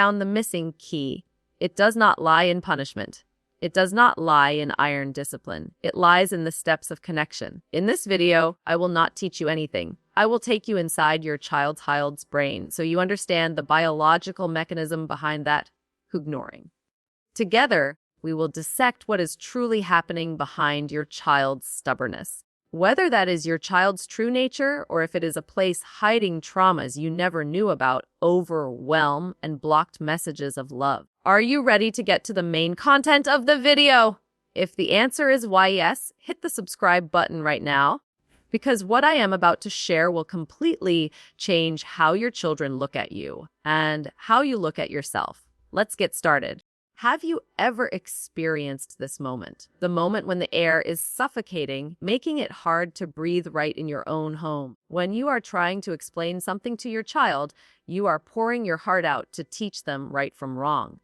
found the missing key. It does not lie in punishment. It does not lie in iron discipline. It lies in the steps of connection. In this video, I will not teach you anything. I will take you inside your child's brain so you understand the biological mechanism behind that ignoring. Together, we will dissect what is truly happening behind your child's stubbornness. Whether that is your child's true nature or if it is a place hiding traumas you never knew about, overwhelm, and blocked messages of love. Are you ready to get to the main content of the video? If the answer is why yes, hit the subscribe button right now, because what I am about to share will completely change how your children look at you and how you look at yourself. Let's get started. Have you ever experienced this moment? The moment when the air is suffocating, making it hard to breathe right in your own home. When you are trying to explain something to your child, you are pouring your heart out to teach them right from wrong.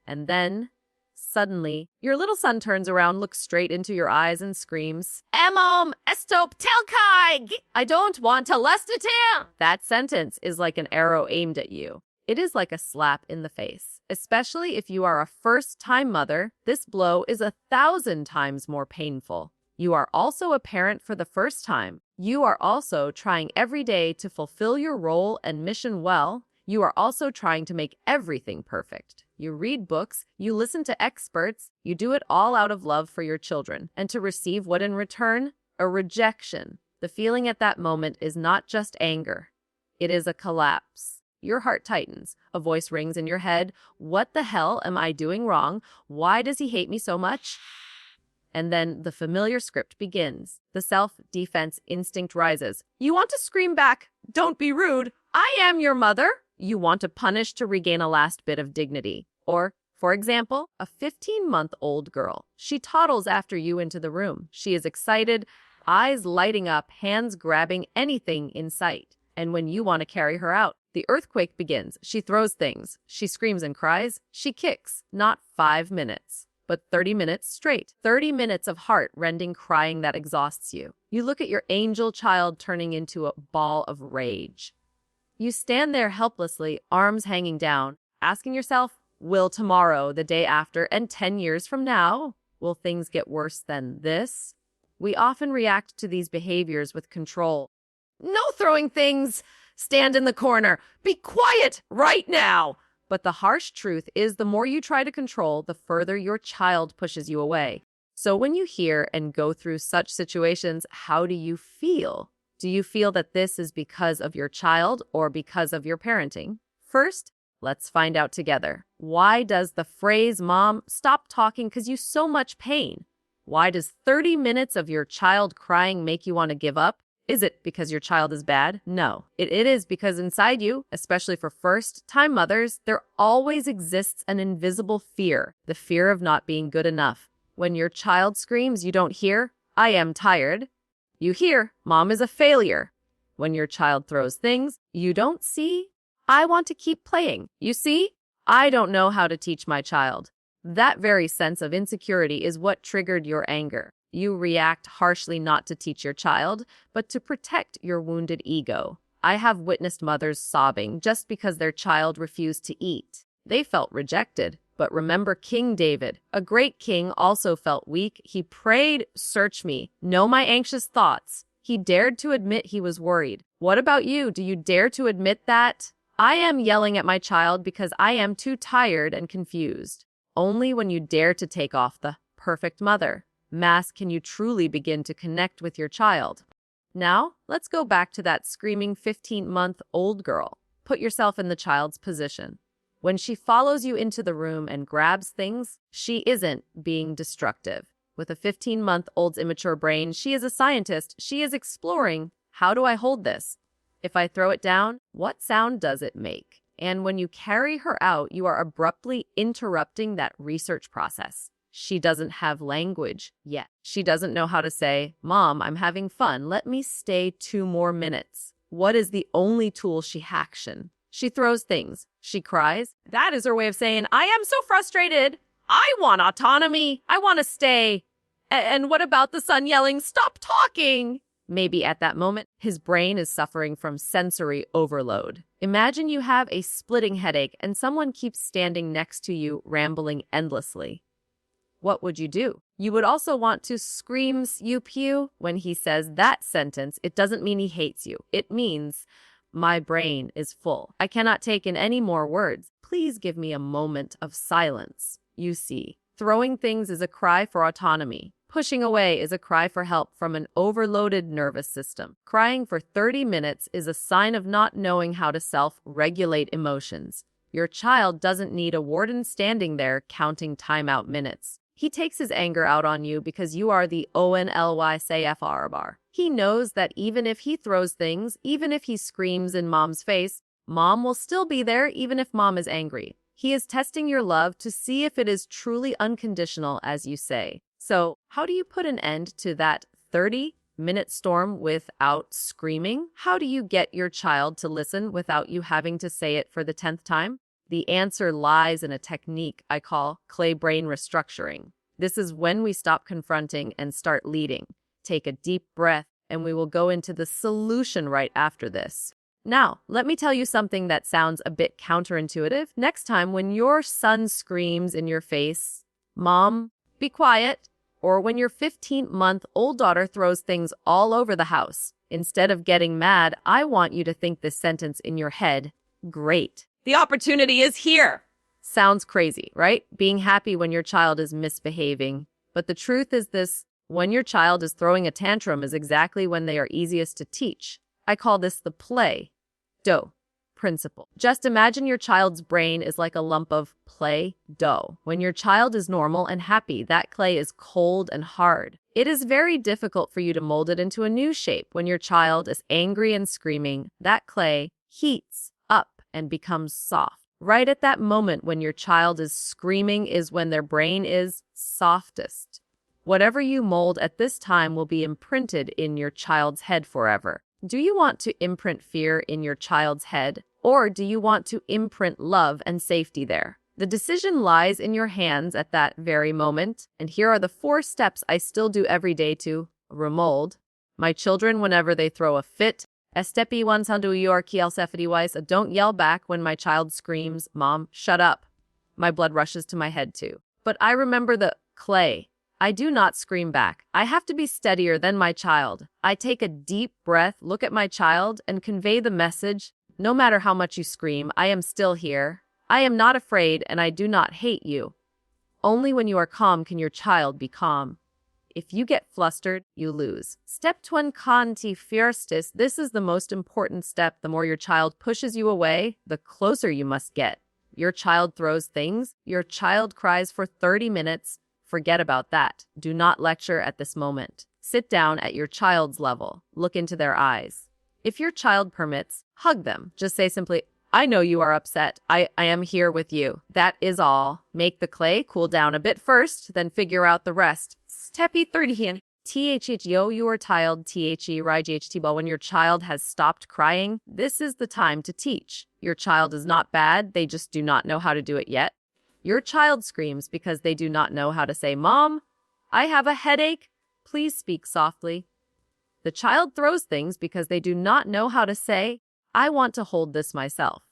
And then, suddenly, your little son turns around, looks straight into your eyes and screams, "Emom, estop telkai! I don't want to listen to him!" That sentence is like an arrow aimed at you. It is like a slap in the face. Especially if you are a first-time mother, this blow is 1,000 times more painful. You are also a parent for the first time. You are also trying every day to fulfill your role and mission well. You are also trying to make everything perfect. You read books, you listen to experts, you do it all out of love for your children. And to receive what in return? A rejection. The feeling at that moment is not just anger. It is a collapse. Your heart tightens. A voice rings in your head. What the hell am I doing wrong? Why does he hate me so much? And then the familiar script begins. The self-defense instinct rises. You want to scream back, "Don't be rude. I am your mother." You want to punish to regain a last bit of dignity. Or, for example, a 15-month-old girl. She toddles after you into the room. She is excited, eyes lighting up, hands grabbing anything in sight. And when you want to carry her out, the earthquake begins. She throws things. She screams and cries. She kicks. Not 5 minutes, but 30 minutes straight. 30 minutes of heart-rending crying that exhausts you. You look at your angel child turning into a ball of rage. You stand there helplessly, arms hanging down, asking yourself, will tomorrow, the day after, and 10 years from now, will things get worse than this? We often react to these behaviors with control. No throwing things! Stand in the corner. Be quiet right now. But the harsh truth is the more you try to control, the further your child pushes you away. So when you hear and go through such situations, how do you feel? Do you feel that this is because of your child or because of your parenting? First, let's find out together. Why does the phrase, "Mom, stop talking 'cause you so much pain"? Why does 30 minutes of your child crying make you want to give up? Is it because your child is bad? No. It is because inside you, especially for first-time mothers, there always exists an invisible fear, the fear of not being good enough. When your child screams, you don't hear, "I am tired." You hear, "Mom is a failure." When your child throws things, you don't see, "I want to keep playing." You see, "I don't know how to teach my child." That very sense of insecurity is what triggered your anger. You react harshly not to teach your child, but to protect your wounded ego. I have witnessed mothers sobbing just because their child refused to eat. They felt rejected. But remember King David, a great king, also felt weak. He prayed, "Search me, know my anxious thoughts." He dared to admit he was worried. What about you? Do you dare to admit that? I am yelling at my child because I am too tired and confused. Only when you dare to take off the perfect mother mask can you truly begin to connect with your child. Now, let's go back to that screaming 15-month-old girl. Put yourself in the child's position. When she follows you into the room and grabs things, she isn't being destructive. With a 15-month-old's immature brain, she is a scientist. She is exploring, how do I hold this? If I throw it down, what sound does it make? And when you carry her out, you are abruptly interrupting that research process. She doesn't have language yet. She doesn't know how to say, "Mom, I'm having fun. Let me stay 2 more minutes." What is the only tool she action? She throws things. She cries. That is her way of saying, "I am so frustrated. I want autonomy. I want to stay." And what about the son yelling, "Stop talking"? Maybe at that moment, his brain is suffering from sensory overload. Imagine you have a splitting headache and someone keeps standing next to you, rambling endlessly. What would you do? You would also want to scream "you pew" when he says that sentence. It doesn't mean he hates you. It means, my brain is full. I cannot take in any more words. Please give me a moment of silence. You see, throwing things is a cry for autonomy. Pushing away is a cry for help from an overloaded nervous system. Crying for 30 minutes is a sign of not knowing how to self-regulate emotions. Your child doesn't need a warden standing there counting timeout minutes. He takes his anger out on you because you are the only safe bar. He knows that even if he throws things, even if he screams in mom's face, mom will still be there even if mom is angry. He is testing your love to see if it is truly unconditional, as you say. So, how do you put an end to that 30-minute storm without screaming? How do you get your child to listen without you having to say it for the 10th time? The answer lies in a technique I call clay brain restructuring. This is when we stop confronting and start leading. Take a deep breath, and we will go into the solution right after this. Now, let me tell you something that sounds a bit counterintuitive. Next time when your son screams in your face, "Mom, be quiet," or when your 15-month-old daughter throws things all over the house, instead of getting mad, I want you to think this sentence in your head: great. The opportunity is here. Sounds crazy, right? Being happy when your child is misbehaving. But the truth is this: when your child is throwing a tantrum is exactly when they are easiest to teach. I call this the play-doh principle. Just imagine your child's brain is like a lump of play-doh. When your child is normal and happy, that clay is cold and hard. It is very difficult for you to mold it into a new shape. When your child is angry and screaming, that clay heats up and becomes soft. Right at that moment when your child is screaming is when their brain is softest. Whatever you mold at this time will be imprinted in your child's head forever. Do you want to imprint fear in your child's head, or do you want to imprint love and safety there? The decision lies in your hands at that very moment, and here are the 4 steps I still do every day to remold my children whenever they throw a fit. Estepi one sandu yorki elsefetiwise, don't yell back when my child screams, "Mom, shut up." My blood rushes to my head too. But I remember the clay. I do not scream back. I have to be steadier than my child. I take a deep breath, look at my child, and convey the message: no matter how much you scream, I am still here. I am not afraid, and I do not hate you. Only when you are calm can your child be calm. If you get flustered, you lose. Step 1, kanti fierstis. This is the most important step. The more your child pushes you away, the closer you must get. Your child throws things. Your child cries for 30 minutes. Forget about that. Do not lecture at this moment. Sit down at your child's level. Look into their eyes. If your child permits, hug them. Just say simply, "I know you are upset. I am here with you." That is all. Make the clay cool down a bit first, then figure out the rest. Stepi 30. Thho your child the rightball. When your child has stopped crying, this is the time to teach. Your child is not bad. They just do not know how to do it yet. Your child screams because they do not know how to say, "Mom, I have a headache. Please speak softly." The child throws things because they do not know how to say, "I want to hold this myself."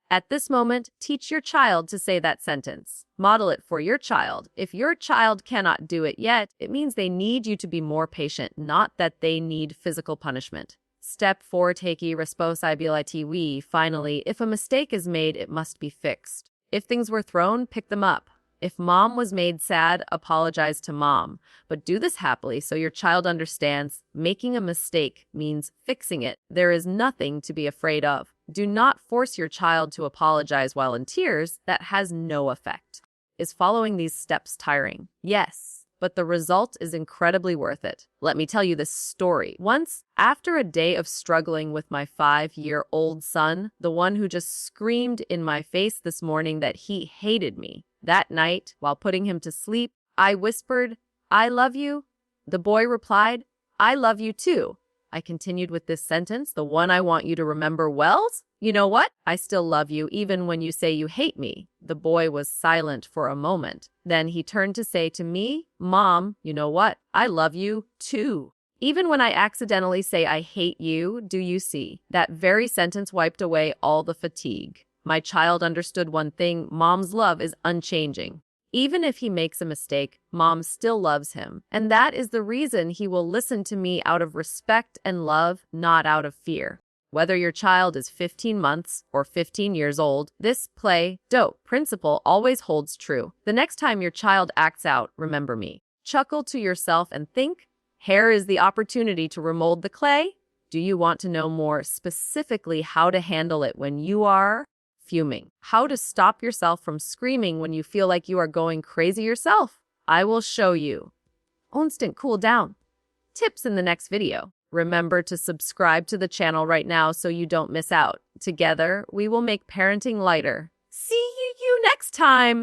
At this moment, teach your child to say that sentence. Model it for your child. If your child cannot do it yet, it means they need you to be more patient, not that they need physical punishment. Step 4, take responsibility. Finally, if a mistake is made, it must be fixed. If things were thrown, pick them up. If mom was made sad, apologize to mom. But do this happily so your child understands making a mistake means fixing it. There is nothing to be afraid of. Do not force your child to apologize while in tears. That has no effect. Is following these steps tiring? Yes, but the result is incredibly worth it. Let me tell you this story. Once, after a day of struggling with my 5-year-old son, the one who just screamed in my face this morning that he hated me, that night, while putting him to sleep, I whispered, "I love you." The boy replied, "I love you too." I continued with this sentence, the one I want you to remember well. "You know what? I still love you even when you say you hate me." The boy was silent for a moment. Then he turned to say to me, "Mom, you know what? I love you too." Even when I accidentally say I hate you, do you see? That very sentence wiped away all the fatigue. My child understood one thing: mom's love is unchanging. Even if he makes a mistake, mom still loves him. And that is the reason he will listen to me, out of respect and love, not out of fear. Whether your child is 15 months or 15 years old, this play-doh principle always holds true. The next time your child acts out, remember me. Chuckle to yourself and think, here is the opportunity to remold the clay. Do you want to know more specifically how to handle it when you are fuming? How to stop yourself from screaming when you feel like you are going crazy yourself? I will show you instant cool down tips in the next video. Remember to subscribe to the channel right now so you don't miss out. Together, we will make parenting lighter. See you next time!